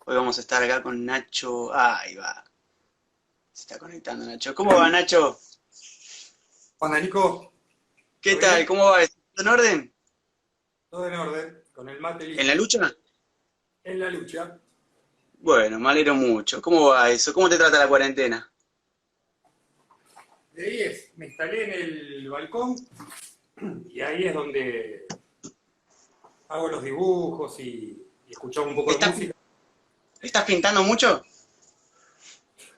Hoy vamos a estar acá con Nacho. Ahí va. Se está conectando Nacho. ¿Cómo va, Nacho? Hola Nico, ¿Qué ¿todo tal? bien? ¿Cómo va? ¿Todo en orden? Todo en orden, con el mate ¿En la listo. lucha? En la lucha. Bueno, me alegro mucho. ¿Cómo va eso? ¿Cómo te trata la cuarentena? De 10, me instalé en el balcón y ahí es donde hago los dibujos y escuchamos un poco de ¿Estás, música. estás pintando mucho?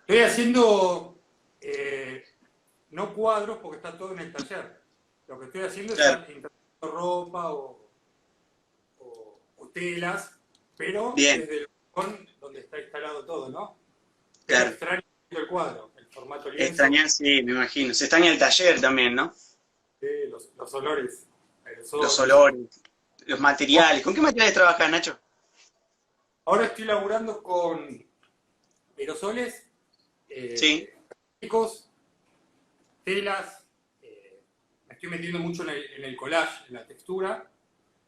Estoy haciendo no cuadros porque está todo en el taller. Lo que estoy haciendo es Claro. imprimiendo ropa o telas, pero Bien, desde el balcón donde está instalado todo, ¿no? Pero claro. extraño el cuadro, el formato lienzo. Extrañar, sí, me imagino. Se extraña el taller también, ¿no? Los olores, Los aerosoles. olores, los materiales. ¿Con qué materiales trabajas, Nacho? Ahora estoy laburando con aerosoles, Sí, acrílicos, telas, me estoy metiendo mucho en el collage, en la textura,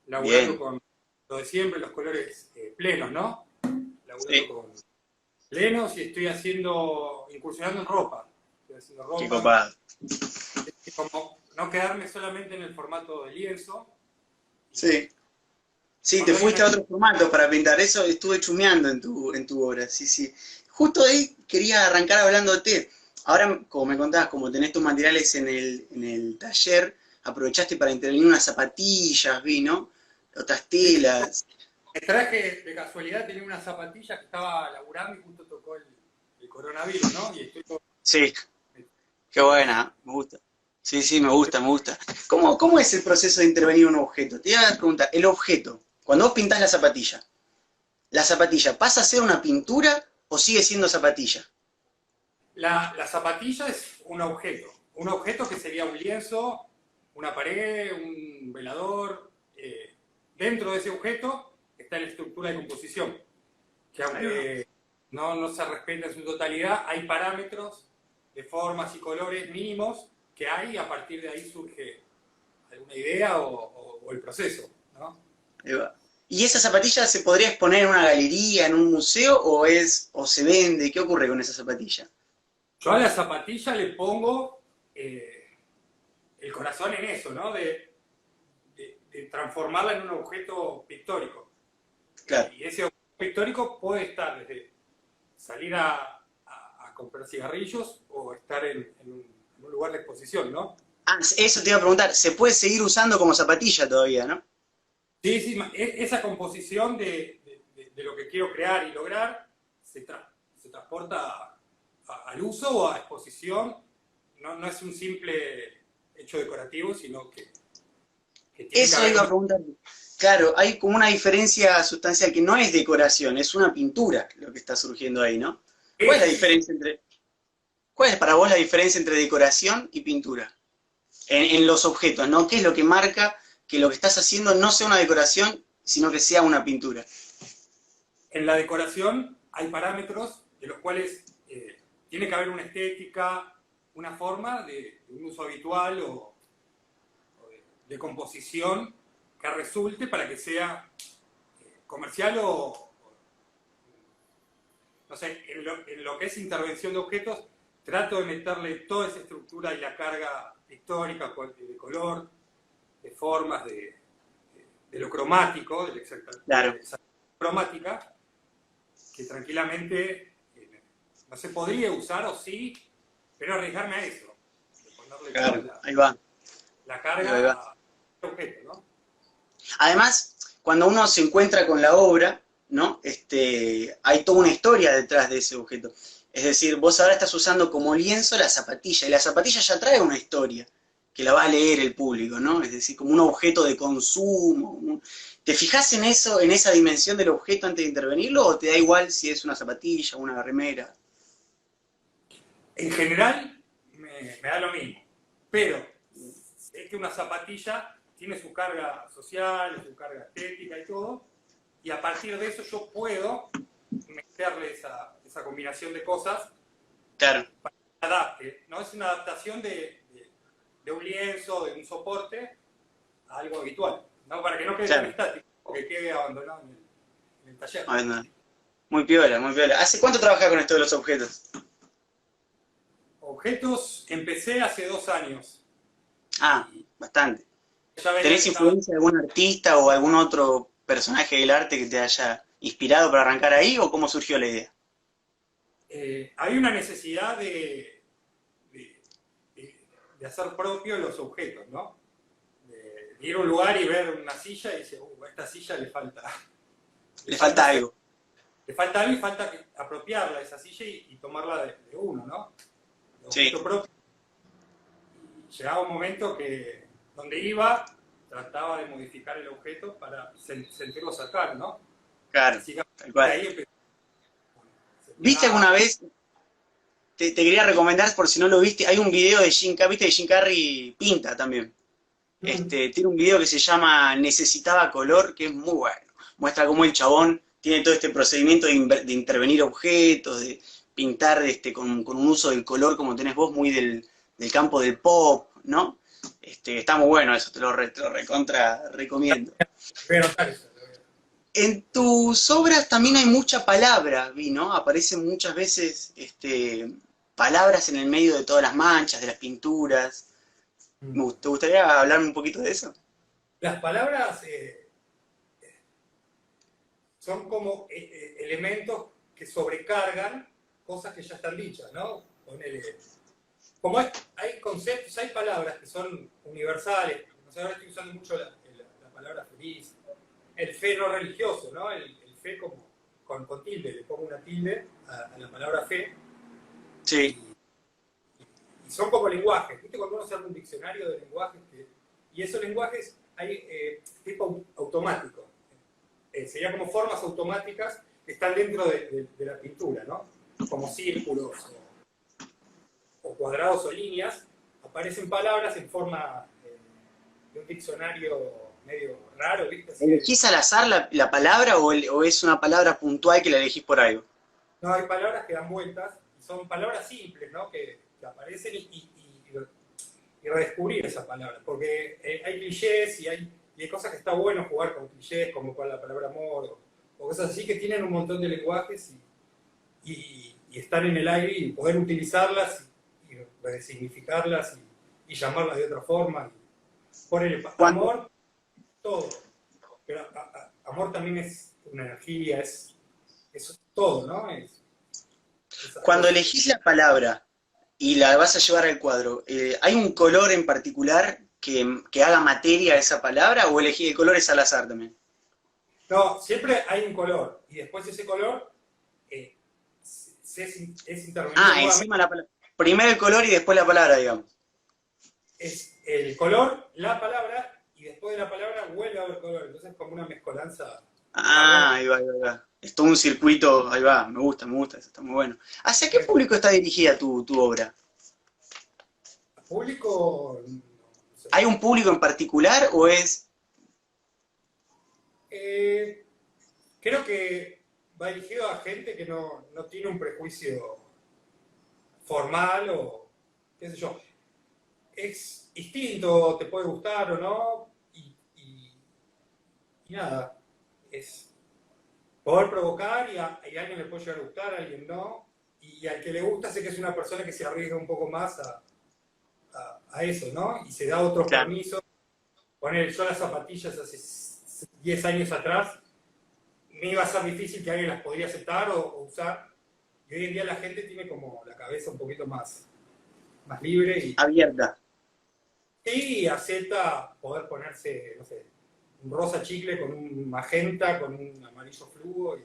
laburando bien. con lo de siempre, los colores plenos, ¿no? Laburando Sí, con plenos y estoy haciendo, incursionando en ropa. Estoy haciendo qué ropa, copado. como no quedarme solamente en el formato de lienzo. Y Sí. Sí, te cuando hay una fuiste a otro formato para pintar. Eso estuve chumeando en tu obra, sí, sí. Justo ahí quería arrancar hablándote. Ahora, como me contabas, como tenés tus materiales en el taller, aprovechaste para intervenir unas zapatillas, vi, ¿no? Otras telas. Me traje, de casualidad, tenía unas zapatillas que estaba laburando y justo tocó el coronavirus, ¿no? Y estoy todo Sí, qué con eso. buena, me gusta. Sí, sí, me gusta, me gusta. ¿Cómo es el proceso de intervenir en un objeto? Te iba a preguntar, el objeto, cuando vos pintás ¿la zapatilla pasa a ser una pintura o sigue siendo zapatilla? La zapatilla es un objeto que sería un lienzo, una pared, un velador. Dentro de ese objeto está la estructura de composición, que Ahí va. aunque no se respeta en su totalidad, hay parámetros de formas y colores mínimos que hay y a partir de ahí surge alguna idea o el proceso, ¿no? Ahí va. ¿Y esa zapatilla se podría exponer en una galería, en un museo, o se vende? ¿Qué ocurre con esa zapatilla? Yo a la zapatilla le pongo el corazón en eso, ¿no? De transformarla en un objeto pictórico. Claro. Y ese objeto pictórico puede estar desde salir a comprar cigarrillos o estar en un lugar de exposición, ¿no? Ah, eso te iba a preguntar. ¿Se puede seguir usando como zapatilla todavía, no? Sí, sí, esa composición de lo que quiero crear y lograr se transporta al uso o a exposición. No es un simple hecho decorativo, sino que tiene que Eso haber iba a una... preguntar. Claro, hay como una diferencia sustancial que no es decoración, es una pintura lo que está surgiendo ahí, ¿no? Sí, ¿Cuál es la sí, sí, sí. diferencia entre, ¿Cuál es para vos la diferencia entre decoración y pintura? En los objetos, ¿no? ¿Qué es lo que marca que lo que estás haciendo no sea una decoración, sino que sea una pintura? En la decoración hay parámetros de los cuales tiene que haber una estética, una forma de un uso habitual o de composición que resulte para que sea comercial o no sé, en lo que es intervención de objetos, trato de meterle toda esa estructura y la carga histórica de color, de formas, de lo cromático, de la Claro, exactitud cromática, que tranquilamente no se podría usar o sí, pero arriesgarme a eso, de ponerle toda claro, ahí va, la ahí va. carga al objeto, ¿no? Además, cuando uno se encuentra con la obra, ¿no? Hay toda una historia detrás de ese objeto. Es decir, vos ahora estás usando como lienzo la zapatilla, y la zapatilla ya trae una historia que la va a leer el público, ¿no? Es decir, como un objeto de consumo. ¿Te fijas en eso, en esa dimensión del objeto antes de intervenirlo, o te da igual si es una zapatilla, una remera? En general me da lo mismo, pero es que una zapatilla tiene su carga social, su carga estética y todo, y a partir de eso yo puedo meterle esa combinación de cosas Claro, para que se adapte, ¿no? Es una adaptación de un lienzo, de un soporte, a algo habitual, ¿no? Para que no quede tan claro. estático, o que quede abandonado en el taller. A ver, no. Muy piola, muy piola. ¿Hace cuánto trabajás con esto de los objetos? Objetos, empecé hace 2 años. Ah, bastante. Ya venía ¿Tenés que estaba. influencia de algún artista o algún otro personaje del arte que te haya inspirado para arrancar ahí o cómo surgió la idea? Hay una necesidad de, de hacer propios los objetos, ¿no? De ir a un lugar y ver una silla y decir, a esta silla le Le falta falta hacer, algo. le falta algo y falta apropiarla esa silla y tomarla de uno, ¿no? De Sí, objeto propio. Y llegaba un momento que donde iba trataba de modificar el objeto para sentirlo cercano, ¿no? claro, Así que tal de cual. ahí empecé con ¿Viste alguna seminario. vez? Te quería recomendar, por si no lo viste, hay un video de Jim Carrey, viste que Jim Carrey pinta también. Tiene un video que se llama Necesitaba color, que es muy bueno. Muestra cómo el chabón tiene todo este procedimiento de intervenir objetos, de pintar con un uso del color como tenés vos, muy del campo del pop, ¿no? Está muy bueno eso, te lo recontra recomiendo. Voy a anotar eso. En tus obras también hay mucha palabra, vi, ¿no? Aparecen muchas veces palabras en el medio de todas las manchas, de las pinturas. ¿Te gustaría hablarme un poquito de eso? Las palabras son como elementos que sobrecargan cosas que ya están dichas, ¿no? Ponele, como hay conceptos, hay palabras que son universales. No sé, ahora estoy usando mucho la palabra feliz, el fe no religioso, ¿no? El fe como con tilde, le pongo una tilde a la palabra fe, y, Sí, y son como lenguajes. ¿Viste cuando uno se hace un diccionario de lenguajes? Y esos lenguajes hay tipo automático. Sería como formas automáticas que están dentro de la pintura, ¿no? Como círculos o cuadrados o líneas, aparecen palabras en forma de un diccionario medio raro, ¿viste? Así ¿elegís al azar la palabra o es una palabra puntual que la elegís por algo? no, hay palabras que dan vueltas y son palabras simples, ¿no? Que aparecen y redescubrir esa palabra, porque hay clichés y hay cosas que está bueno jugar con clichés, como con la palabra amor o cosas así que tienen un montón de lenguajes y están en el aire y poder utilizarlas y resignificarlas y llamarlas de otra forma. Ponerle Cuando, amor, todo. Pero amor también es una energía, es todo, ¿no? Esas cuando cosas. elegís la palabra y la vas a llevar al cuadro, ¿hay un color en particular que haga materia a esa palabra o elegís el color es al azar también? No, siempre hay un color y después ese color es intervenido Ah, nuevamente. encima la palabra. Primero el color y después la palabra, digamos. Es el color, la palabra y después de la palabra vuelve a haber color. Entonces es como una mezcolanza marrón. Ah, ahí va, ahí va. Es todo un circuito, ahí va, me gusta, eso está muy bueno. ¿Hacia qué público está dirigida tu obra? Público, no sé. ¿Hay un público en particular o es... Eh, Creo que va dirigido a gente que no tiene un prejuicio formal o qué sé yo. Es distinto, te puede gustar o no, y nada, es poder provocar y a alguien le puede llegar a gustar, a alguien no, y al que le gusta sé que es una persona que se arriesga un poco más a eso, ¿no? Y se da otros Claro, permisos. Poner yo las zapatillas hace 10 años atrás, me iba a ser difícil que alguien las podría aceptar o usar, y hoy en día la gente tiene como la cabeza un poquito más libre abierta. y acepta poder ponerse, no sé, un rosa chicle con un magenta, con un amarillo fluo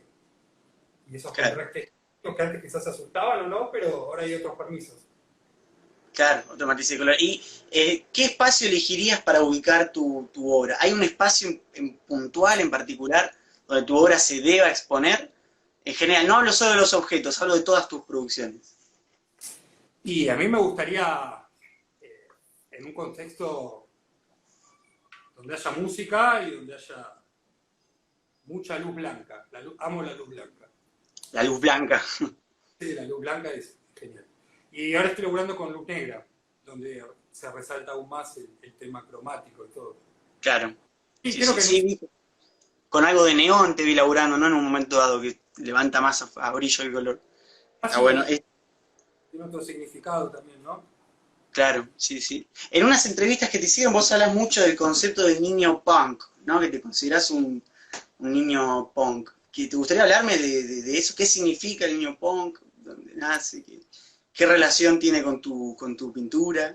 y esos Claro, contrastes que antes quizás asustaban o no, pero ahora hay otros permisos. claro, otro matiz de color. ¿Y qué espacio elegirías para ubicar tu obra? ¿Hay un espacio puntual, en particular, donde tu obra se deba exponer? En general, no hablo solo de los objetos, hablo de todas tus producciones. Y a mí me gustaría, en un contexto donde haya música y donde haya mucha luz blanca. Amo la luz blanca. La luz blanca. Sí, la luz blanca es genial. Y ahora estoy laburando con luz negra, donde se resalta aún más el tema cromático y todo. Claro. Y Sí, creo sí, que sí. con algo de neón te vi laburando, ¿no? En un momento dado que levanta más a brillo el color. Ah, bueno, Tiene otro significado también, ¿no? claro, sí, sí. En unas entrevistas que te hicieron vos hablas mucho del concepto del niño punk, ¿no? Que te considerás un niño punk. ¿Te gustaría hablarme de eso? ¿Qué significa el niño punk? ¿Dónde nace? ¿Qué relación tiene con tu pintura?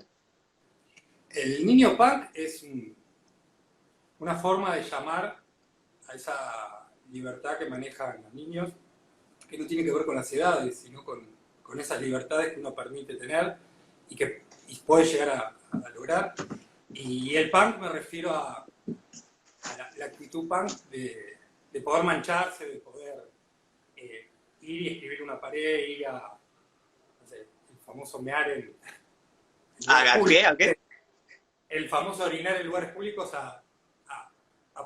El niño punk es una forma de llamar a esa libertad que manejan los niños, que no tiene que ver con las edades, sino con esas libertades que uno permite tener y que puede llegar a lograr. Y el punk me refiero a la actitud punk de poder mancharse, de poder ir y escribir una pared, ir a, no sé, el famoso mear en lugares ¿A qué? públicos, ¿A qué? el famoso orinar en lugares públicos a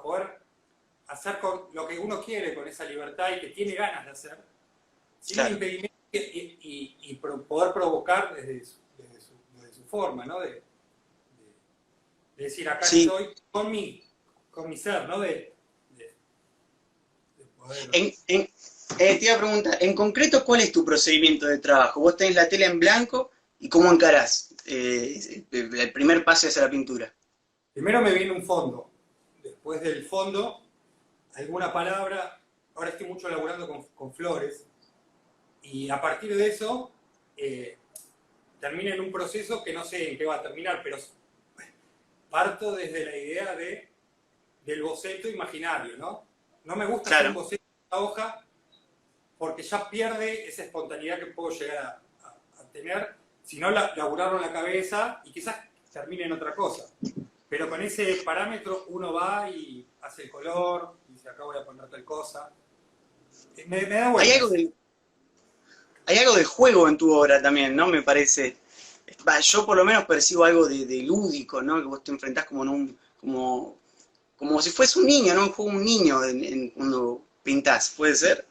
poder hacer con lo que uno quiere con esa libertad y que tiene ganas de hacer, sin Claro. impedimento y poder provocar desde su forma, ¿no? De decir, acá Sí. estoy con mi ser, ¿no? De poder... Te iba a preguntar, en concreto, ¿cuál es tu procedimiento de trabajo? Vos tenés la tela en blanco y ¿cómo encarás el primer paso hacia la pintura? Primero me viene un fondo, después del fondo, alguna palabra, ahora estoy mucho laburando con flores, y a partir de eso termina en un proceso que no sé en qué va a terminar, pero parto desde la idea del boceto imaginario, ¿no? No me gusta hacer un boceto en la hoja porque ya pierde esa espontaneidad que puedo llegar a tener, si no laburarlo en la cabeza y quizás termine en otra cosa. Pero con ese parámetro uno va y hace el color, y dice acá voy a poner tal cosa. Me da vueltas. Hay algo de juego en tu obra también, ¿no? Me parece. Yo por lo menos percibo algo de lúdico, ¿no? Que vos te enfrentás como en como si fuese un niño, ¿no? Un juego un niño cuando pintás, ¿puede ser?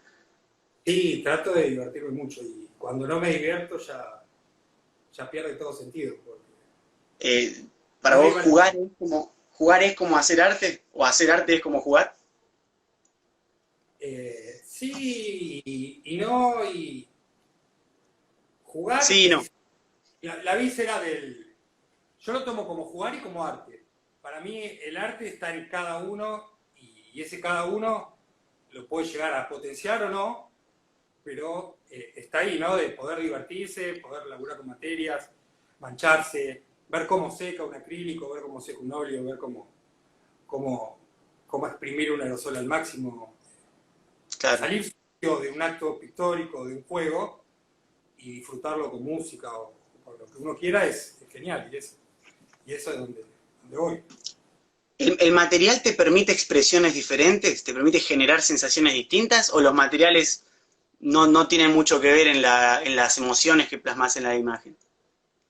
Sí, trato de divertirme mucho y cuando no me divierto ya pierde todo sentido. Para No vos digo, jugar es como hacer arte, o hacer arte es como jugar. sí y no, y jugar Sí, no. es la víscera del... Yo lo tomo como jugar y como arte. Para mí el arte está en cada uno y ese cada uno lo puede llegar a potenciar o no, pero está ahí, ¿no? De poder divertirse, poder laburar con materias, mancharse, ver cómo seca un acrílico, ver cómo seca un óleo, ver cómo exprimir un aerosol al máximo, Claro. salir de un acto pictórico, de un juego, y disfrutarlo con música o con lo que uno quiera es genial, y eso es donde voy. ¿El material te permite expresiones diferentes? ¿Te permite generar sensaciones distintas? ¿O los materiales no tienen mucho que ver en las emociones que plasmas en la imagen?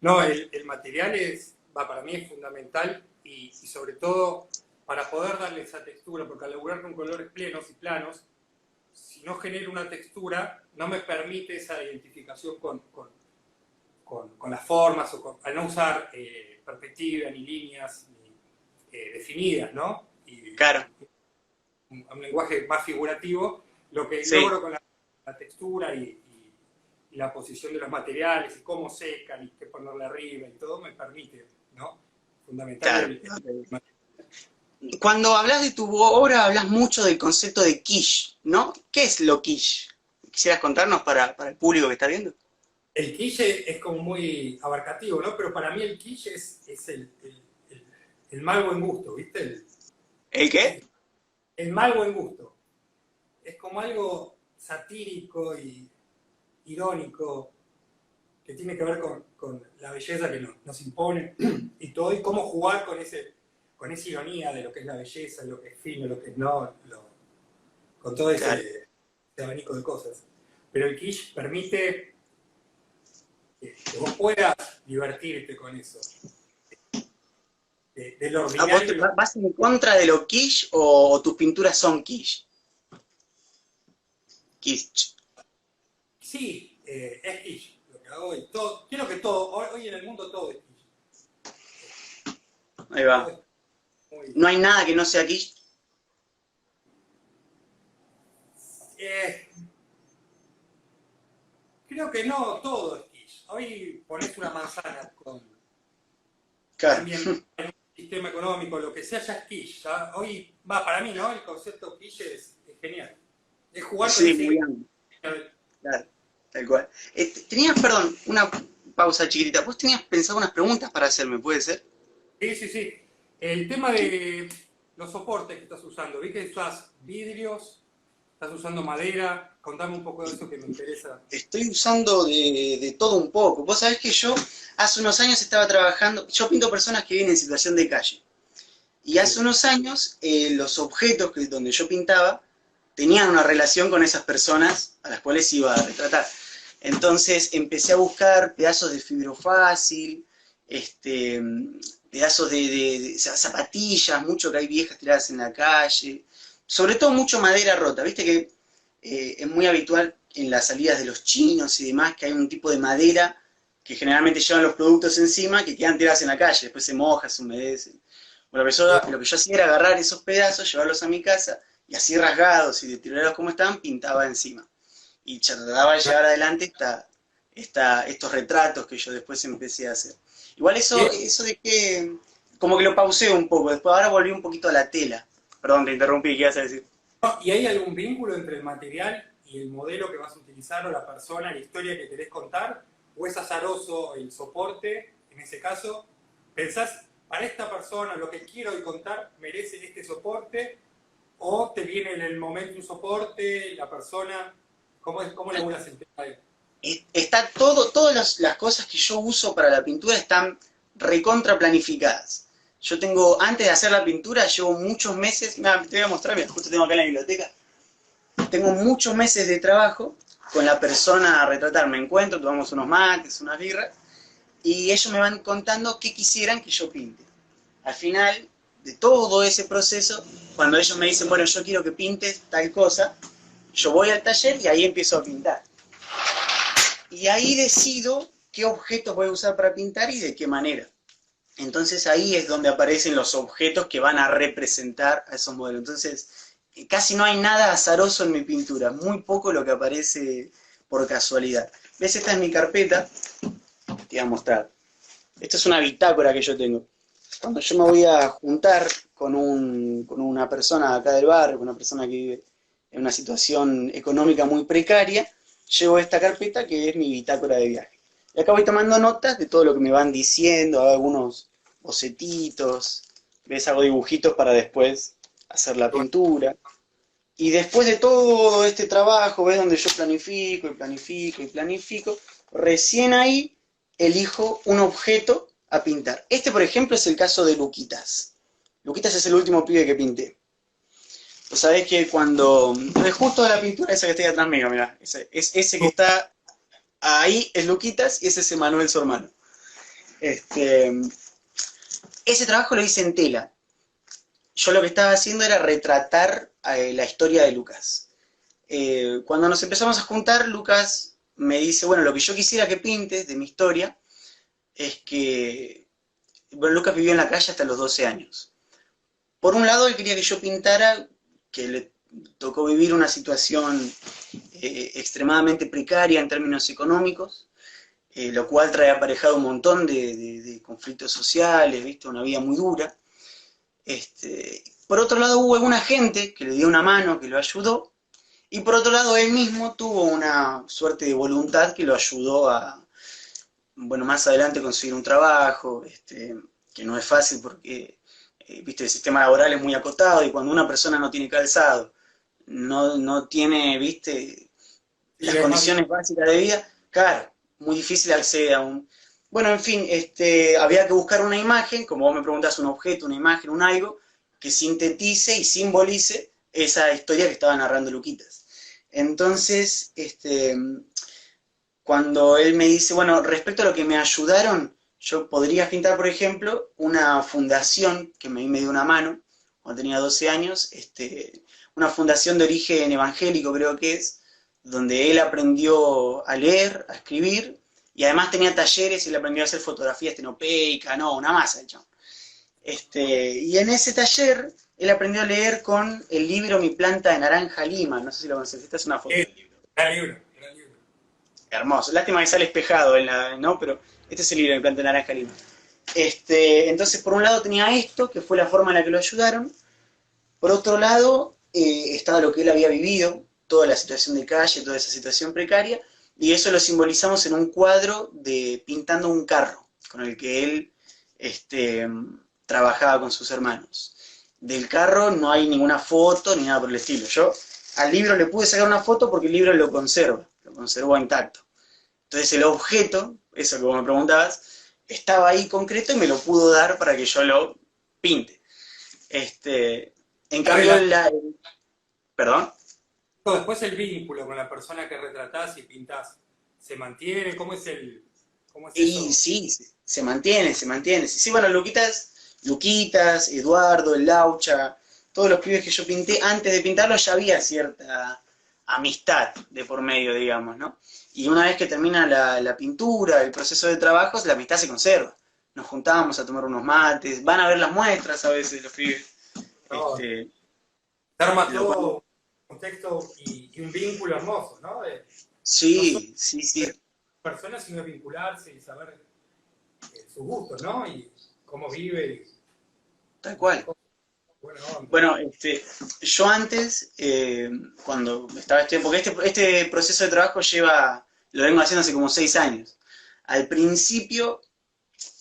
No, el material para mí es fundamental y sobre todo para poder darle esa textura, porque al laburar con colores plenos y planos, si no genero una textura, no me permite esa identificación con las formas, al no usar perspectiva, ni líneas ni, definidas, ¿no? Y Claro. un lenguaje más figurativo, lo que Sí. logro con la textura y la posición de los materiales y cómo secan y qué ponerle arriba y todo me permite, ¿no? Fundamental. Claro. Cuando hablas de tu obra, hablas mucho del concepto de quiche, ¿no? ¿Qué es lo quiche? ¿Quisieras contarnos para el público que está viendo? El quiche es como muy abarcativo, ¿no? Pero para mí el quiche es el mal buen gusto, ¿viste? ¿El qué? El mal buen gusto. Es como algo satírico y irónico que tiene que ver con la belleza que nos impone y todo, y cómo jugar con esa ironía de lo que es la belleza, lo que es fino, lo que es no, con todo Claro. ese abanico de cosas. Pero el quiche permite que vos puedas divertirte con eso. De lo ordinario. ¿Vos vas en contra de lo quiche o tus pinturas son quiche? Quiche. Sí, es quiche lo que hago hoy. Quiero que todo, hoy en el mundo todo es quiche. Ahí va. Muy... ¿No hay nada que no sea quiche? Eh, Creo que no todo es quiche. Hoy pones una manzana con Claro. también el sistema económico, lo que sea ya es quiche. ¿Ya? Hoy, va, para mí, ¿no? El concepto quiche es genial. Es jugar con Sí, ese muy bien. Claro, tal cual. Tenías, perdón, una pausa chiquitita. Vos tenías pensado unas preguntas para hacerme, ¿puede ser? sí, sí, sí. El tema de los soportes que estás usando. Vi que usas vidrios, estás usando madera. Contame un poco de eso que me interesa. Estoy usando de todo un poco. Vos sabés que yo hace unos años estaba trabajando, yo pinto personas que viven en situación de calle. Y hace Sí. unos años los objetos donde yo pintaba tenían una relación con esas personas a las cuales iba a retratar. Entonces empecé a buscar pedazos de fibrofácil, pedazos de zapatillas, mucho que hay viejas tiradas en la calle, sobre todo mucho madera rota. Viste que es muy habitual en las salidas de los chinos y demás que hay un tipo de madera que generalmente llevan los productos encima que quedan tiradas en la calle, después se mojan, se humedecen. Bueno, lo que yo hacía era agarrar esos pedazos, llevarlos a mi casa y así rasgados y deteriorados como estaban, pintaba encima. Y trataba de llevar adelante estos retratos que yo después empecé a hacer. Igual Y, eso de que, como que lo pausé un poco, después ahora volví un poquito a la tela. Perdón, te interrumpí, ¿qué ibas a decir? ¿y hay algún vínculo entre el material y el modelo que vas a utilizar o la persona, la historia que querés contar? ¿O es azaroso el soporte? En ese caso, ¿pensás, para esta persona lo que quiero hoy contar merece este soporte? ¿O te viene en el momento un soporte, la persona? ¿Cómo laburas el tema de...? Está todas las cosas que yo uso para la pintura están recontra planificadas. Yo tengo, antes de hacer la pintura, llevo muchos meses, mira, te voy a mostrar, mira, justo tengo acá en la biblioteca, tengo muchos meses de trabajo con la persona a retratar. Me encuentro, tomamos unos mates, unas birras, y ellos me van contando qué quisieran que yo pinte. Al final de todo ese proceso, cuando ellos me dicen, bueno, yo quiero que pintes tal cosa, yo voy al taller y ahí empiezo a pintar. Y ahí decido qué objetos voy a usar para pintar y de qué manera. Entonces ahí es donde aparecen los objetos que van a representar a esos modelos. Entonces casi no hay nada azaroso en mi pintura, muy poco lo que aparece por casualidad. ¿Ves? Esta es mi carpeta, te voy a mostrar. Esto es una bitácora que yo tengo. Cuando yo me voy a juntar con una persona acá del barrio, con una persona que vive en una situación económica muy precaria, llevo esta carpeta que es mi bitácora de viaje. Y acá voy tomando notas de todo lo que me van diciendo, hago algunos bocetitos, ves, hago dibujitos para después hacer la pintura. Y después de todo este trabajo, ves donde yo planifico y planifico y planifico, recién ahí elijo un objeto a pintar. Este, por ejemplo, es el caso de Luquitas. Luquitas es el último pibe que pinté. Vos sabés que cuando... Es justo de la pintura esa que está ahí atrás mío, mirá. Ese que está ahí es Luquitas y ese es Emanuel, su hermano. Ese trabajo lo hice en tela. Yo lo que estaba haciendo era retratar la historia de Lucas. Cuando nos empezamos a juntar, Lucas me dice, bueno, lo que yo quisiera que pintes de mi historia es que, bueno, Lucas vivió en la calle hasta los 12 años. Por un lado, él quería que yo pintara que le tocó vivir una situación extremadamente precaria en términos económicos, lo cual trae aparejado un montón de conflictos sociales, ¿viste? Una vida muy dura. Por otro lado, hubo alguna gente que le dio una mano, que lo ayudó, y por otro lado, él mismo tuvo una suerte de voluntad que lo ayudó a, bueno, más adelante conseguir un trabajo, que no es fácil porque, viste, el sistema laboral es muy acotado y cuando una persona no tiene calzado, no tiene, viste, Y las es más condiciones básicas de vida, claro, muy difícil acceder a un... Bueno, en fin, había que buscar una imagen, como vos me preguntás, un objeto, una imagen, un algo, que sintetice y simbolice esa historia que estaba narrando Luquitas. Entonces, cuando él me dice, bueno, respecto a lo que me ayudaron, yo podría pintar, por ejemplo, una fundación que me dio una mano, cuando tenía 12 años, una fundación de origen evangélico creo que es, donde él aprendió a leer, a escribir, y además tenía talleres y él aprendió a hacer fotografía estenopeica, no, una masa, el chabón. Y en ese taller él aprendió a leer con el libro Mi planta de naranja Lima, no sé si lo conoces, esta es una foto del libro. Gran libro, gran libro. Hermoso, lástima que sale espejado, ¿no? Pero este es el libro Mi planta de naranja Lima. Entonces, por un lado tenía esto, que fue la forma en la que lo ayudaron. Por otro lado, estaba lo que él había vivido, toda la situación de calle, toda esa situación precaria, y eso lo simbolizamos en un cuadro pintando un carro, con el que él trabajaba con sus hermanos. Del carro no hay ninguna foto ni nada por el estilo. Yo al libro le pude sacar una foto porque el libro lo conservó intacto. Entonces el objeto, eso que vos me preguntabas, estaba ahí concreto y me lo pudo dar para que yo lo pinte. En cambio, ¿perdón? Después el vínculo con la persona que retratás y pintás, ¿se mantiene? ¿Cómo es eso? Y sí, se mantiene. Sí, bueno, Luquitas, Eduardo, el Laucha, todos los pibes que yo pinté, antes de pintarlos ya había cierta amistad de por medio, digamos, ¿no? Y una vez que termina la pintura, el proceso de trabajo, la amistad se conserva. Nos juntábamos a tomar unos mates, van a ver las muestras a veces los pibes. No, se arma todo un contexto y un vínculo hermoso, ¿no? Sí, no sí. Personas, sino vincularse y saber sus gustos, ¿no? Y cómo vive. Tal cual. Bueno, yo antes, cuando estaba estudiando, porque este proceso de trabajo lo vengo haciendo hace como 6 años. Al principio,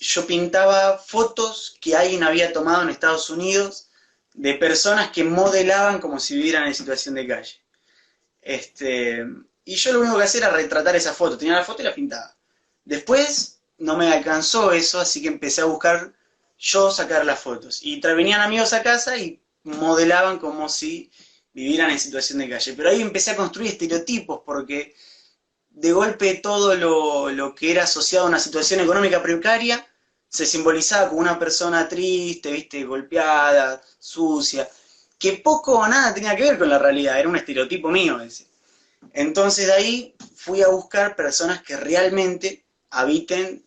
yo pintaba fotos que alguien había tomado en Estados Unidos de personas que modelaban como si vivieran en situación de calle. Y yo lo único que hacía era retratar esa foto, tenía la foto y la pintaba. Después no me alcanzó eso, así que empecé a buscar yo sacar las fotos. Y venían amigos a casa y modelaban como si vivieran en situación de calle. Pero ahí empecé a construir estereotipos, porque de golpe todo lo que era asociado a una situación económica precaria se simbolizaba como una persona triste, viste, golpeada, sucia, que poco o nada tenía que ver con la realidad, era un estereotipo mío ese. Entonces de ahí fui a buscar personas que realmente habiten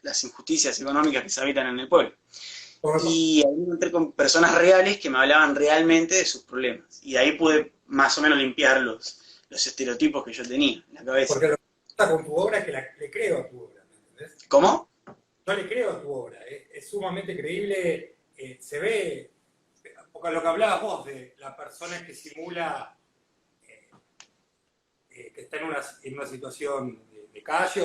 las injusticias económicas que se habitan en el pueblo. Y ahí me encontré con personas reales que me hablaban realmente de sus problemas. Y de ahí pude más o menos limpiar los estereotipos que yo tenía en la cabeza. Porque lo que pasa con tu obra es que le creo a tu obra, ¿me entendés? ¿Cómo? Yo le creo a tu obra, es sumamente creíble, se ve, porque lo que hablabas vos de la persona que simula que está en una situación de calle,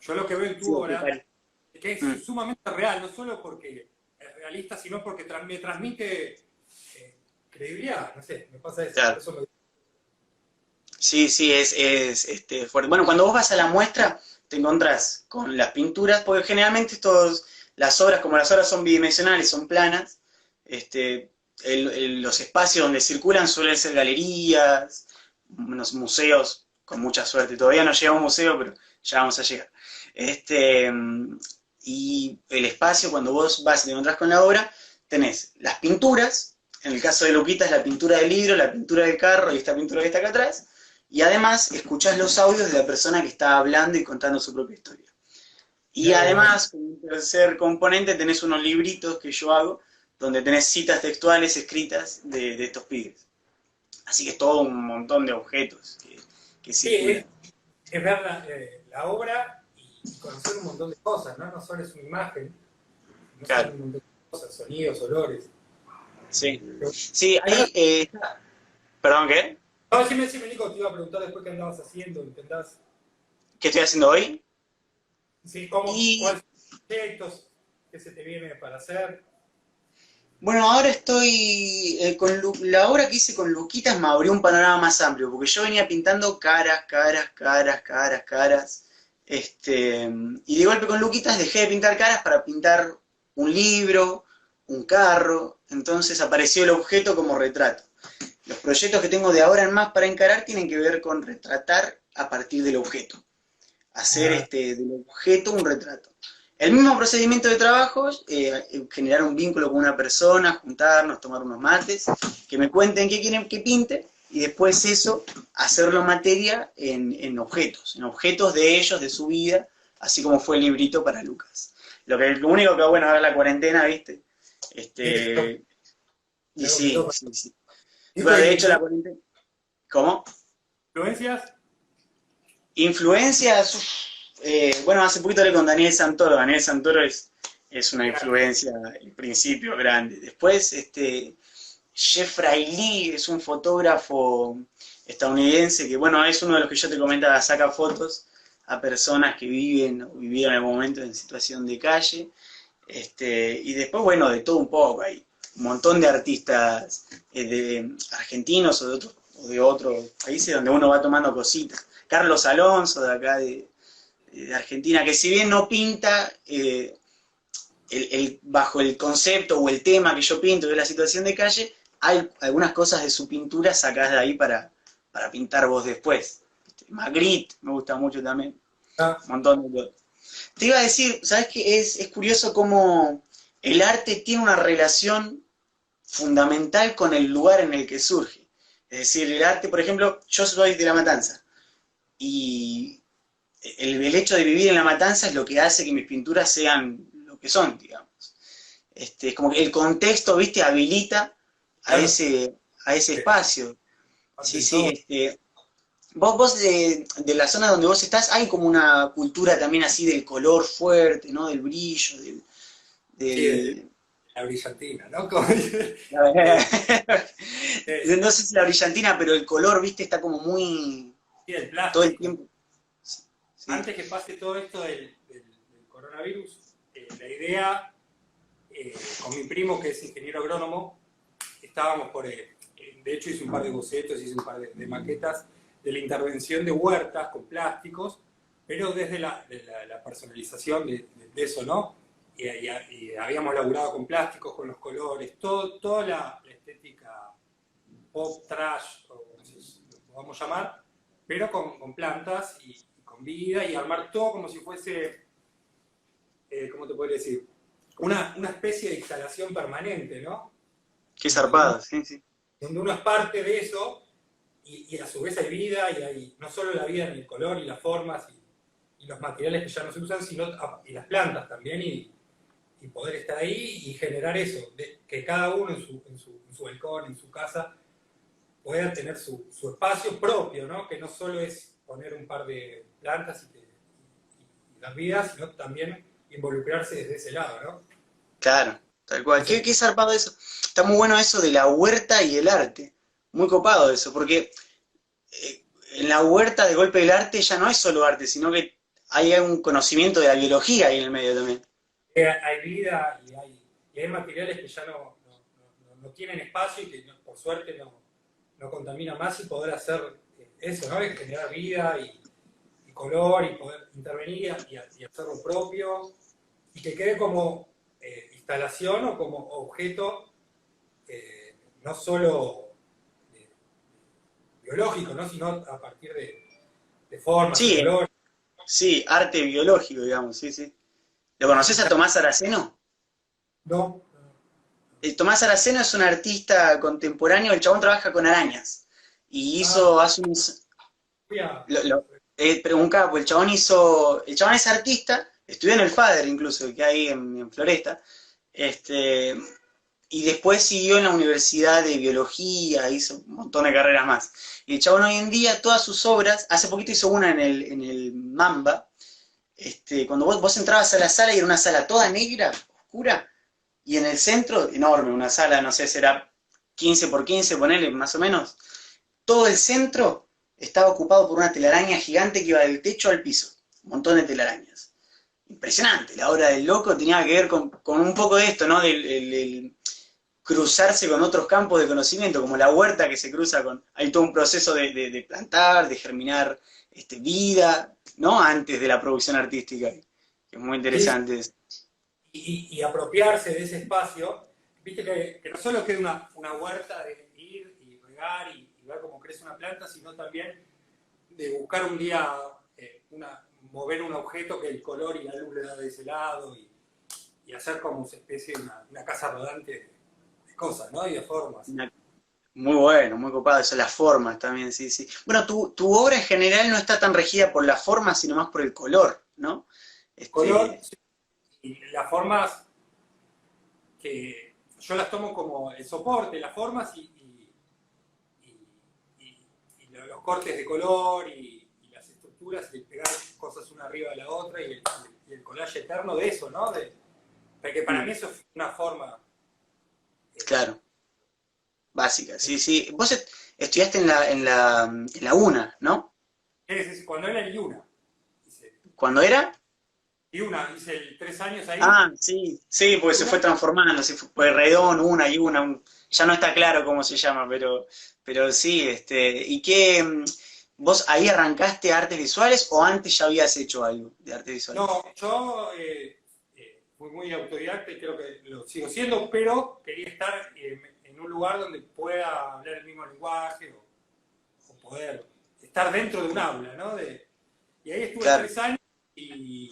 yo lo que veo en tu obra es que es sumamente real, no solo porque es realista, sino porque me transmite credibilidad, no sé, me pasa eso. Claro. Eso me... Sí, es fuerte. Bueno, cuando vos vas a la muestra, te encontrás con las pinturas, porque generalmente las obras, como las obras son bidimensionales, son planas, los espacios donde circulan suelen ser galerías, unos museos, con mucha suerte. Todavía no llega a un museo, pero ya vamos a llegar. Y el espacio, cuando vos vas y te encontrás con la obra, tenés las pinturas, en el caso de Luquita es la pintura del libro, la pintura del carro y esta pintura que está acá atrás, y además escuchás los audios de la persona que está hablando y contando su propia historia. Y además, como un tercer componente, tenés unos libritos que yo hago, donde tenés citas textuales escritas de estos pibes. Así que es todo un montón de objetos que circulan. Sí, es ver la obra y conocer un montón de cosas, ¿no? No solo es una imagen, no claro. son un montón de cosas, sonidos, olores. Sí, sí, ahí... ¿Perdón, qué? No, sí, Nico, te iba a preguntar después qué andabas haciendo, ¿Qué estoy haciendo hoy? Sí, ¿cuáles son los proyectos que se te viene para hacer? Bueno, ahora estoy con la obra que hice con Luquitas me abrió un panorama más amplio, porque yo venía pintando caras, y de golpe con Luquitas dejé de pintar caras para pintar un libro, un carro, entonces apareció el objeto como retrato. Los proyectos que tengo de ahora en más para encarar tienen que ver con retratar a partir del objeto. Hacer del objeto un retrato. El mismo procedimiento de trabajo, generar un vínculo con una persona, juntarnos, tomar unos mates, que me cuenten qué quieren que pinte, y después eso, hacerlo materia en objetos de ellos, de su vida, así como fue el librito para Lucas. Lo único que, bueno, ahora la cuarentena, ¿viste? Este, y sí, sí, sí. Bueno, de hecho, ¿Influencias? la cuarentena... ¿Cómo? Influencias, bueno, hace poquito hablé con Daniel Santoro. Daniel Santoro es una influencia, en principio, grande. Después, Jeffrey Lee es un fotógrafo estadounidense que, bueno, es uno de los que yo te comentaba, saca fotos a personas que viven o vivieron en algún momento en situación de calle. Y después, bueno, de todo un poco, hay un montón de artistas de argentinos o de otros países donde uno va tomando cositas. Carlos Alonso, de acá de Argentina, que si bien no pinta bajo el concepto o el tema que yo pinto de la situación de calle, hay algunas cosas de su pintura sacadas de ahí para pintar vos después. Magritte me gusta mucho también, Ah, un montón de cosas. Te iba a decir, ¿sabes qué? Es curioso cómo el arte tiene una relación fundamental con el lugar en el que surge. Es decir, el arte, por ejemplo, yo soy de La Matanza, y el hecho de vivir en La Matanza es lo que hace que mis pinturas sean lo que son, digamos. Es como que el contexto, viste, habilita a claro, ese espacio. Sí, ante sí, todo. vos de la zona donde vos estás, hay como una cultura también así del color fuerte, ¿no? Del brillo, Sí, de del la brillantina, ¿no? Como dice, no eh, eh, sé si la brillantina, pero el color, viste, está como muy sí, el todo el plástico. tiempo. Sí. Antes que pase todo esto del coronavirus, la idea, con mi primo, que es ingeniero agrónomo, estábamos de hecho hice un par de bocetos, hice un par de maquetas de la intervención de huertas con plásticos, pero desde la personalización de eso, ¿no? Y habíamos laburado con plásticos, con los colores, toda la estética pop, trash, o como lo vamos a llamar, pero con plantas y con vida, y armar todo como si fuese, ¿cómo te podría decir? Una especie de instalación permanente, ¿no? Qué Donde uno, zarpado, sí, sí. donde uno es parte de eso y a su vez hay vida y hay no solo la vida en el color y las formas y los materiales que ya no se usan, sino y las plantas también y poder estar ahí y generar eso, que cada uno en su balcón, en su casa, pueda tener su espacio propio, ¿no? Que no solo es poner un par de plantas y dar vida, sino también involucrarse desde ese lado, ¿no? Claro, tal cual. Entonces, Qué zarpado eso. Está muy bueno eso de la huerta y el arte. Muy copado eso, porque en la huerta de golpe del arte ya no es solo arte, sino que hay un conocimiento de la biología ahí en el medio también. hay vida y hay materiales que ya no tienen espacio y que por suerte no contaminan más y poder hacer eso, ¿no? Y generar vida y color y poder intervenir y hacer lo propio y que quede como instalación o como objeto no solo de- biológico, ¿no? Sino a partir de formas y Sí, colores. sí, arte biológico, digamos, sí, sí. ¿Lo conoces a Tomás Araceno? No, Tomás Araceno es un artista contemporáneo, el chabón trabaja con arañas. Y ah, hizo hace unos, voy a, pero un capo, el chabón es artista, estudió en el FADER incluso, que hay en Floresta, este, y después siguió en la Universidad de Biología, hizo un montón de carreras más. Y el chabón hoy en día, todas sus obras, hace poquito hizo una en el Mamba, cuando vos entrabas a la sala y era una sala toda negra, oscura, y en el centro, enorme, una sala, no sé, será 15 por 15, ponele más o menos, todo el centro estaba ocupado por una telaraña gigante que iba del techo al piso. Un montón de telarañas. Impresionante. La obra del loco tenía que ver con un poco de esto, ¿no? Del cruzarse con otros campos de conocimiento, como la huerta que se cruza con... Hay todo un proceso de plantar, de germinar vida, ¿no? Antes de la producción artística. Que es muy sí, interesante. y apropiarse de ese espacio, viste que no solo queda una huerta de ir y regar y ver cómo crece una planta, sino también de buscar un día mover un objeto que el color y la luz le da de ese lado y hacer como una especie de una casa rodante de cosas, ¿no? Y de formas. Una- Muy bueno, muy copado. Eso, las formas también, sí, sí. Bueno, tu obra en general no está tan regida por la forma, sino más por el color, ¿no? Color Este, y las formas que yo las tomo como el soporte, las formas y los cortes de color y las estructuras, y pegar cosas una arriba de la otra y el collage eterno de eso, ¿no? Porque para mí eso es una forma. Claro, básica, sí, sí. Vos estudiaste en la UNA, ¿no? Cuando era el Yuna, ¿Cuándo era? hice el 3 años ahí. Ah, sí, sí, porque se fue transformando, Redón, ya no está claro cómo se llama, pero sí, ¿y qué, vos ahí arrancaste artes visuales o antes ya habías hecho algo de artes visuales? No, yo fui muy autodidacta y creo que lo sigo siendo, pero quería estar en un lugar donde pueda hablar el mismo lenguaje o poder estar dentro de un aula, ¿no? Y ahí estuve Claro. 3 años y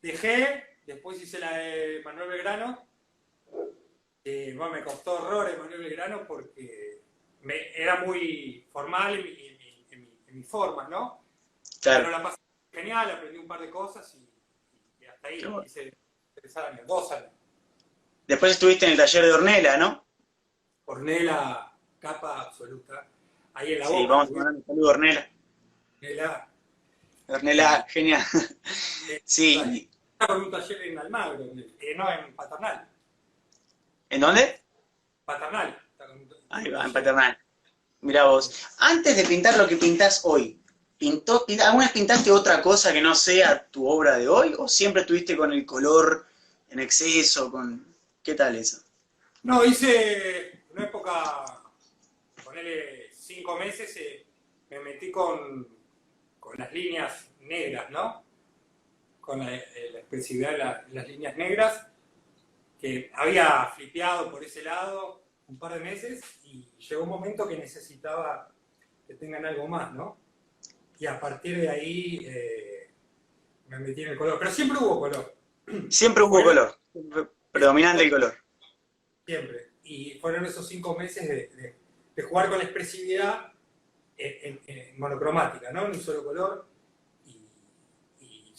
dejé, después hice la de Manuel Belgrano. Bueno, me costó horrores Manuel Belgrano porque era muy formal en mis formas, ¿no? Claro. Pero la pasé genial, aprendí un par de cosas y hasta ahí. Bueno. Hice 3 años, 2 años. Después estuviste en el taller de Ornella, ¿no? Ornella, capa absoluta. Ahí en la Sí, boca. vamos a mandar un saludo a Ornella. Ornella. Ornella, genial. Sí. Está con un taller en Almagro, no, en Paternal. ¿En dónde? Paternal. Ahí va, en Paternal. Mirá vos. Antes de pintar lo que pintás hoy, ¿alguna vez pintaste otra cosa que no sea tu obra de hoy? ¿O siempre estuviste con el color en exceso? ¿Qué tal eso? No, hice una época, ponele 5 meses, me metí con las líneas negras, ¿no? Con la expresividad de las líneas negras, que había flipeado por ese lado un par de meses y llegó un momento que necesitaba que tengan algo más, ¿no? Y a partir de ahí me metí en el color. Pero siempre hubo color. Siempre hubo color. Predominante el color. Siempre. Y fueron esos 5 meses de jugar con la expresividad en monocromática, ¿no? En un solo color. Y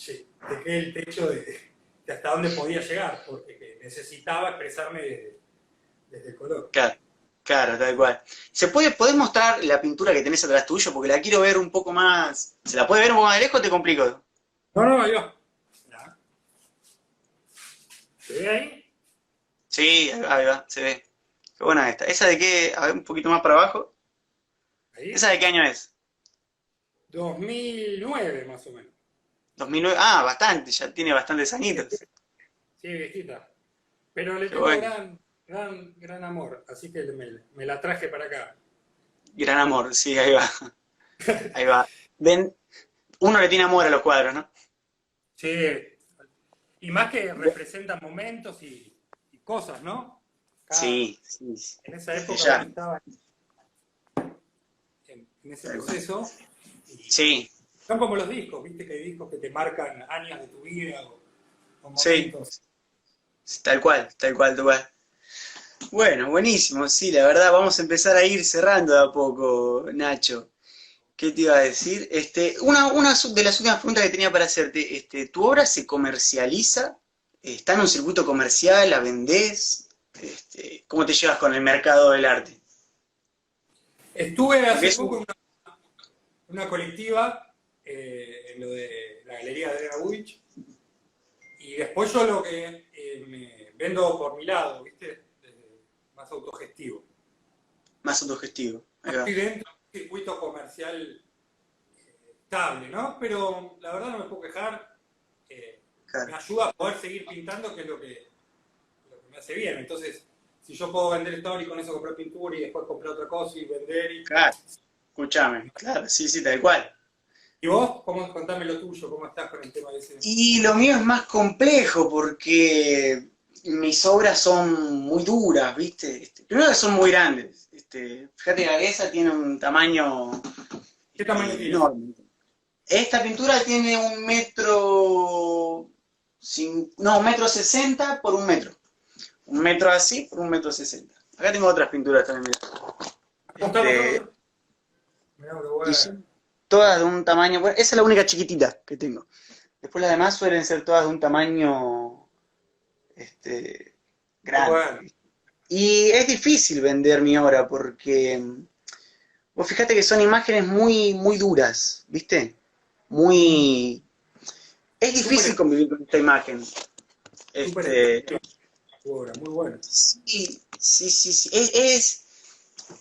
dejé el techo de hasta dónde podía llegar, porque necesitaba expresarme desde el color. Claro, claro, tal cual. ¿Podés mostrar la pintura que tenés atrás tuyo? Porque la quiero ver un poco más. ¿Se la puede ver un poco más de lejos o te complico? No, ahí va. ¿Se ve ahí? Sí, ahí va, se ve. Qué buena esta. ¿Esa de qué? A ver, un poquito más para abajo. ¿Ahí? ¿Esa de qué año es? 2009 más o menos. 2009. Ah, bastante, ya tiene bastantes añitos. Sí, viejita. Pero le Qué tengo bueno. gran amor, así que me la traje para acá. Gran amor, sí, ahí va. Ahí va. Ven, uno le tiene amor a los cuadros, ¿no? Sí, y más que representan momentos y cosas, ¿no? Sí, sí. En esa Desde época ya. uno estaba en ese proceso. Sí, Son como los discos, viste que hay discos que te marcan años de tu vida o sí. momentos. Tal cual, tal cual, tal cual. Bueno, buenísimo, sí, la verdad, vamos a empezar a ir cerrando de a poco, Nacho. ¿Qué te iba a decir? Una de las últimas preguntas que tenía para hacerte, ¿tu obra se comercializa? ¿Está en un circuito comercial? ¿La vendés? ¿Cómo te llevas con el mercado del arte? Estuve Porque hace poco en una colectiva en lo de la galería de Elena Budich y después yo lo que me vendo por mi lado, ¿viste? Más autogestivo. más autogestivo. Ahí va. Estoy dentro de un circuito comercial estable, ¿no? Pero la verdad no me puedo quejar. Me Claro. ayuda a poder seguir pintando, que es lo que me hace bien. Entonces, si yo puedo vender story y con eso comprar pintura y después comprar otra cosa y vender. Claro, escúchame, claro, sí, sí, tal cual. ¿Y vos? Contame lo tuyo, ¿cómo estás con el tema de ese? Y lo mío es más complejo porque mis obras son muy duras, ¿viste? Primero que son muy grandes. Fíjate que esa tiene un tamaño ¿Qué tamaño tiene? enorme. Esta pintura tiene 1,60 m por 1 metro. 1 metro así por 1,60 m. Acá tengo otras pinturas también, Mostrá. y son todas de un tamaño. Bueno, esa es la única chiquitita que tengo. Después las demás suelen ser todas de un tamaño grande. Bueno, Y es difícil vender mi obra porque vos fíjate que son imágenes muy, muy duras, ¿viste? Muy... Es difícil súper, convivir con esta imagen. súper Este, expresiva tu obra, muy buena. sí, sí, sí, sí.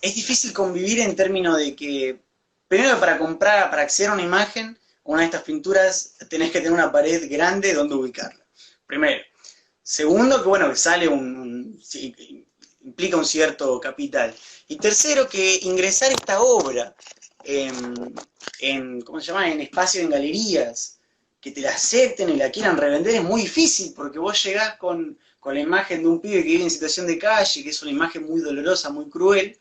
Es difícil convivir en términos de que, primero para comprar, para acceder a una imagen, una de estas pinturas, tenés que tener una pared grande donde ubicarla. Primero. Segundo, que bueno, que sale sí, implica un cierto capital. Y tercero, que ingresar esta obra ¿cómo se llama? En espacios, en galerías, que te la acepten y la quieran revender es muy difícil, porque vos llegás con la imagen de un pibe que vive en situación de calle, que es una imagen muy dolorosa, muy cruel,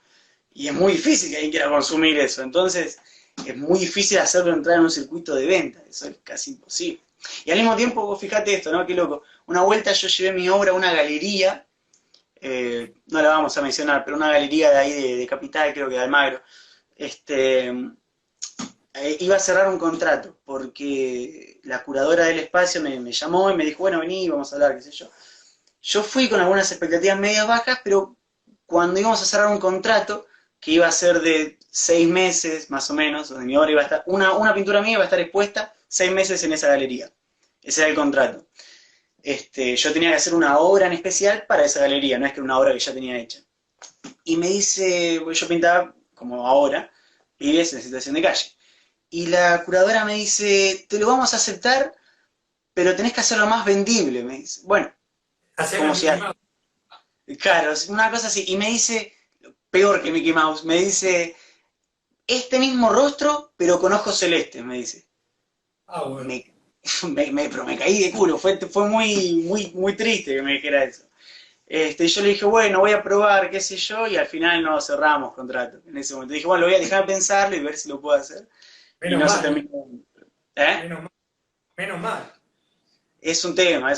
y es muy difícil que alguien quiera consumir eso. Entonces, es muy difícil hacerlo entrar en un circuito de venta, eso es casi imposible. Y al mismo tiempo, vos fijate esto, ¿no? Qué loco. Una vuelta yo llevé mi obra a una galería, no la vamos a mencionar, pero una galería de ahí de Capital, creo que de Almagro. Este, iba a cerrar un contrato, porque la curadora del espacio me llamó y me dijo, bueno, vení, vamos a hablar, qué sé yo. Yo fui con algunas expectativas medias bajas, pero cuando íbamos a cerrar un contrato, que iba a ser de 6 meses, más o menos, donde mi obra iba a estar, una pintura mía iba a estar expuesta 6 meses en esa galería. Ese era el contrato. Yo tenía que hacer una obra en especial para esa galería, no es que era una obra que ya tenía hecha. Y me dice, yo pintaba como ahora, pibes en situación de calle. Y la curadora me dice, te lo vamos a aceptar, pero tenés que hacerlo más vendible. Me dice, bueno, Hacer la como si, Mickey Mouse. claro, una cosa así. Y me dice, peor que Mickey Mouse, me dice, este mismo rostro, pero con ojos celestes, me dice. Ah, bueno. Me, pero me caí de culo, fue muy, muy, muy triste que me dijera eso. Yo le dije, bueno, voy a probar, qué sé yo, y al final no cerramos contrato en ese momento. Dije, bueno, lo voy a dejar pensarlo y ver si lo puedo hacer. Y Menos no se mal, terminó. ¿Eh? menos mal, menos mal. Es un tema,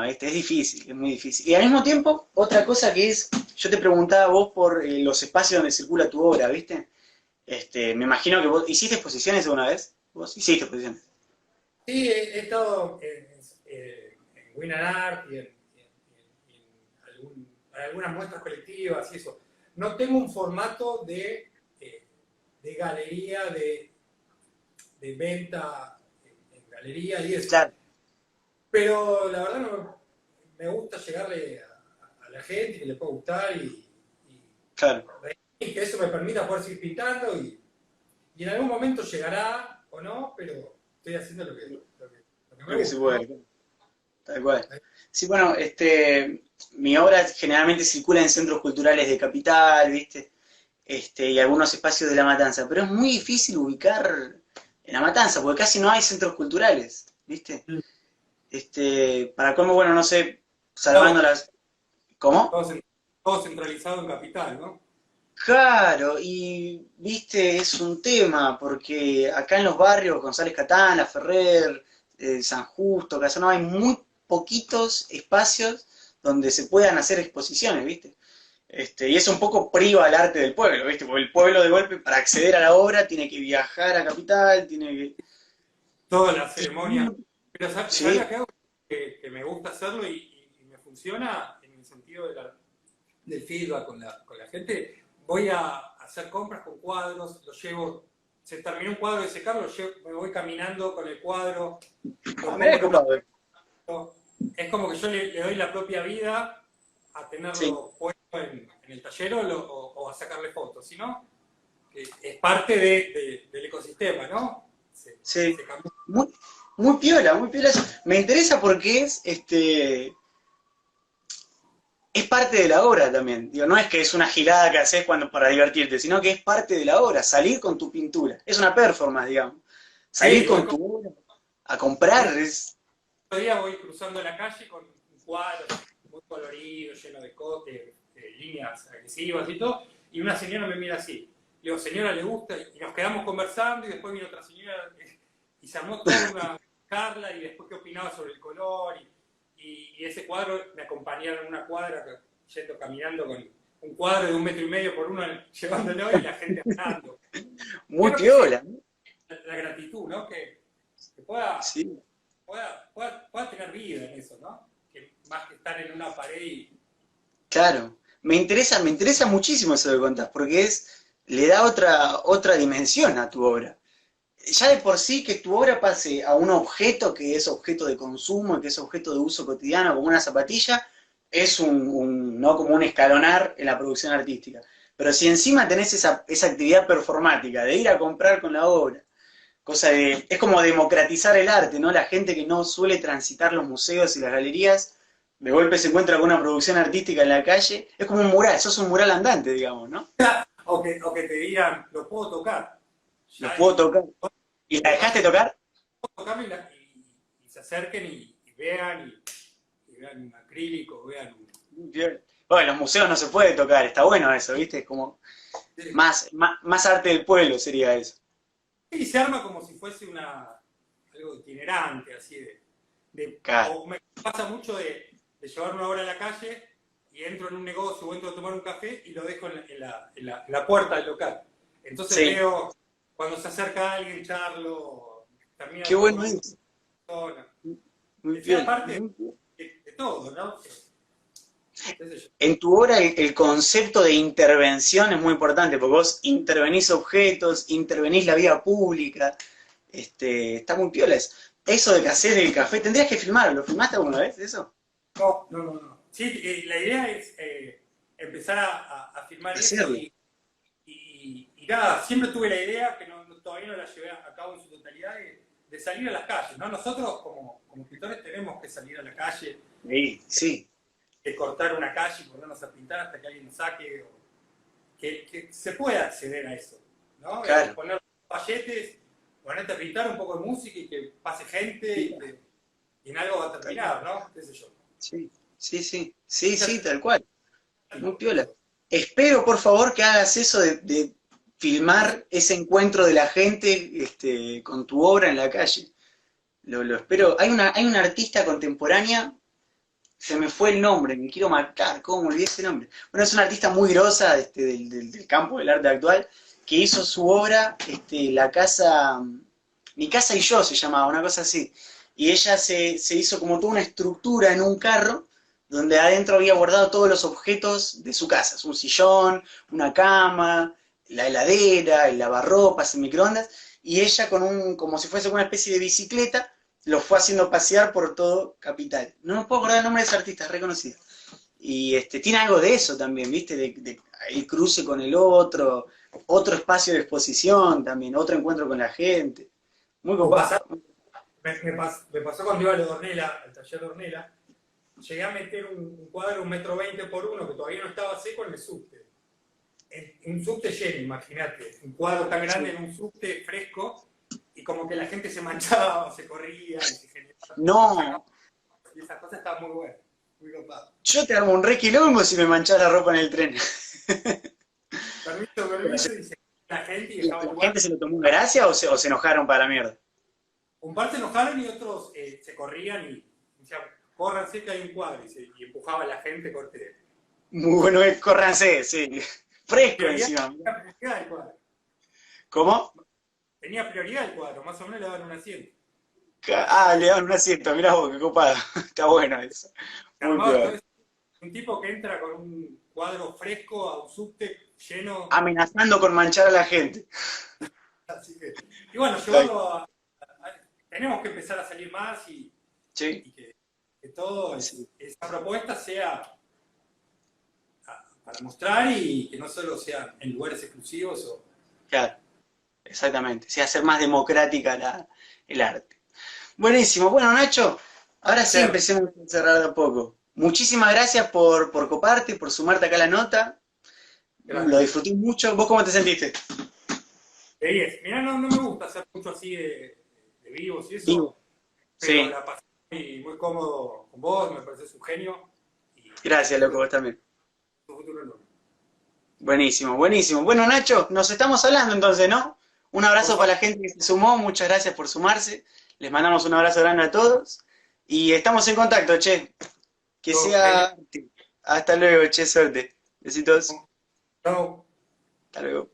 ¿viste? Es difícil, es muy difícil. Y al mismo tiempo, otra cosa que es, yo te preguntaba vos por los espacios donde circula tu obra, ¿viste? Me imagino que vos hiciste exposiciones alguna vez. Vos hiciste exposiciones. Sí, he estado en Win and Art en algunas muestras colectivas y eso. No tengo un formato de galería, de venta en galería y eso. Claro, Pero la verdad no, me gusta llegarle a la gente, que le pueda gustar claro. y que eso me permita poder seguir pintando y en algún momento llegará o no, pero estoy haciendo lo que me Lo que se gusta, ¿no? puede, tal cual. Sí, bueno, mi obra generalmente circula en centros culturales de Capital, ¿viste? Y algunos espacios de La Matanza, pero es muy difícil ubicar en La Matanza, porque casi no hay centros culturales, ¿viste? Para cómo, bueno, no sé, salvando Todo, las... ¿Cómo? todo, todo centralizado en capital, ¿no? Claro, y viste, es un tema, porque acá en los barrios, González Catán, La Ferrer, San Justo, Casanova, hay muy poquitos espacios donde se puedan hacer exposiciones, ¿viste? Y eso un poco priva al arte del pueblo, ¿viste? Porque el pueblo de golpe, para acceder a la obra, tiene que viajar a Capital, tiene que... Todas las ceremonias. Pero ¿sabes Sí, lo que hago? Que me gusta hacerlo y me funciona en el sentido del feedback con la gente. Voy a hacer compras con cuadros, los llevo, se terminó un cuadro de secar, me voy caminando con el cuadro, lo mirá pongo qué en una... copado. Es como que yo le doy la propia vida a Sí, tenerlo puesto en el taller o a sacarle fotos, sino es parte del ecosistema, ¿no? sí. Se cambió. Muy, muy piola, muy piola. Me interesa porque es parte de la obra también. Digo, no es que es una gilada que haces para divertirte, sino que es parte de la obra, salir con tu pintura. Es una performance, digamos. Salir Sí, con tu obra a comprar es... otro día voy cruzando la calle con un cuadro muy colorido, lleno de líneas agresivas y todo, y una señora me mira así. Le digo, señora, ¿le gusta? Y nos quedamos conversando y después vino otra señora y se armó toda una charla y después qué opinaba sobre el color y ese cuadro me acompañaron en una cuadra yendo caminando con un cuadro de 1,5 metros por uno llevándolo y la gente andando. Muy Creo que sí, piola. la gratitud, ¿no? Que pueda Sí. pueda tener vida en eso, ¿no? Que más que estar en una pared Claro, me interesa muchísimo eso que contás, porque le da otra dimensión a tu obra. Ya de por sí que tu obra pase a un objeto que es objeto de consumo y que es objeto de uso cotidiano, como una zapatilla, es ¿no? Como un escalonar en la producción artística. Pero si encima tenés esa actividad performática de ir a comprar con la obra, es como democratizar el arte, ¿no? La gente que no suele transitar los museos y las galerías, de golpe se encuentra con una producción artística en la calle, es como un mural, sos un mural andante, digamos, ¿no? O que te digan, lo puedo tocar. Lo Ya, puedo tocar. ¿Y la tocar, dejaste tocar? tocarlo y se acerquen y vean, y vean un acrílico, vean un... Bien. Bueno, en los museos no se puede tocar, está bueno eso, ¿viste? Es como más arte del pueblo sería eso. Y se arma como si fuese algo itinerante, así Claro. o me pasa mucho de llevar una obra a la calle y entro en un negocio o entro a tomar un café y lo dejo en la puerta del local. Entonces Sí, veo cuando se acerca alguien, charlo, termina qué de bueno tomar una eso. persona. Muy Decía bien. parte de todo, ¿no? ¿Qué sé yo? En tu obra el concepto de intervención es muy importante, porque vos intervenís objetos, intervenís la vía pública, está muy piola eso. Eso de que hacés del café, tendrías que filmarlo, ¿lo filmaste alguna vez eso? No, no, no, no. Sí, la idea es empezar a filmar eso Hacerlo. y nada, siempre tuve la idea, que todavía no la llevé a cabo en su totalidad, de salir a las calles, ¿no? Nosotros como pintores tenemos que salir a la calle, Sí, sí, de cortar una calle y ponernos a pintar hasta que alguien nos saque, o que se pueda acceder a eso, ¿no? claro. Poner payetes, ponerte a pintar un poco de música y que pase gente y en algo va a terminar, ¿no? ¿Qué sé yo? Sí, sí, sí, sí, Esa sí, es tal cual. Muy algo, piola. Espero, por favor, que hagas eso de filmar ese encuentro de la gente con tu obra en la calle. Lo espero. Hay una artista contemporánea, se me fue el nombre, me quiero matar, ¿cómo me olvidé ese nombre? Bueno, es una artista muy grosa del campo del arte actual, que hizo su obra, La casa, Mi casa y yo se llamaba, una cosa así. Y ella se hizo como toda una estructura en un carro, donde adentro había guardado todos los objetos de su casa, un sillón, una cama, la heladera, el lavarropas, el microondas, y ella como si fuese una especie de bicicleta, lo fue haciendo pasear por todo Capital. No me puedo acordar el nombre de esa artista, es reconocida. Y tiene algo de eso también, ¿viste? De el cruce con el otro espacio de exposición también, otro encuentro con la gente. Muy o pasar, copado. me pasó cuando iba a Ornella, al taller de Ornella, llegué a meter un cuadro 1,20 m por 1 que todavía no estaba seco en el subte. En un subte lleno, imagínate, un cuadro tan grande Sí. en un subte fresco, y como que la gente se manchaba, se corría, y se generaba, No, y esa cosa estaba muy buena, muy copada. yo te armo un re quilombo si me manchás la ropa en el tren. Permiso, permiso, y se la gente y ¿La dejaba el lugar. gente se lo tomó en gracia o se enojaron para la mierda? Un par se enojaron y otros se corrían y decían, córranse que hay un cuadro, y empujaba a la gente, corte. Muy bueno, córranse, sí. Fresco Prioridad, encima. prioridad el cuadro. ¿Cómo? Tenía prioridad el cuadro, más o menos le daban un asiento. Ah, le dan un asiento, mirá vos, qué copado. Está bueno eso. Se Muy armaba todo peor. eso. Un tipo que entra con un cuadro fresco a un subte lleno, Amenazando con manchar a la gente. así que... Y bueno, llevarlo tenemos que empezar a salir más Sí, y que todo sí, esa propuesta sea para mostrar y que no solo sea en lugares exclusivos o... claro, exactamente. Sí, hacer más democrática el arte. Buenísimo. Bueno, Nacho, ahora sí Hacer, empecemos a cerrar de a poco. Muchísimas gracias por coparte, por sumarte acá a la nota. Lo gracias. disfruté mucho. ¿Vos cómo te sentiste? De 10. Mirá, no me gusta hacer mucho así de vivos y Vivo. eso, pero Sí, la pasé muy cómodo con vos, me pareces un genio y gracias, loco, espero vos también. tu futuro enorme. Buenísimo, buenísimo. Bueno, Nacho, nos estamos hablando entonces, ¿no? Un Por abrazo favor, para la gente que se sumó, muchas gracias por sumarse. Les mandamos un abrazo grande a todos. Y estamos en contacto, che. Que genio. sea... Hasta luego, che, suerte. Besitos. Chao. Hasta luego.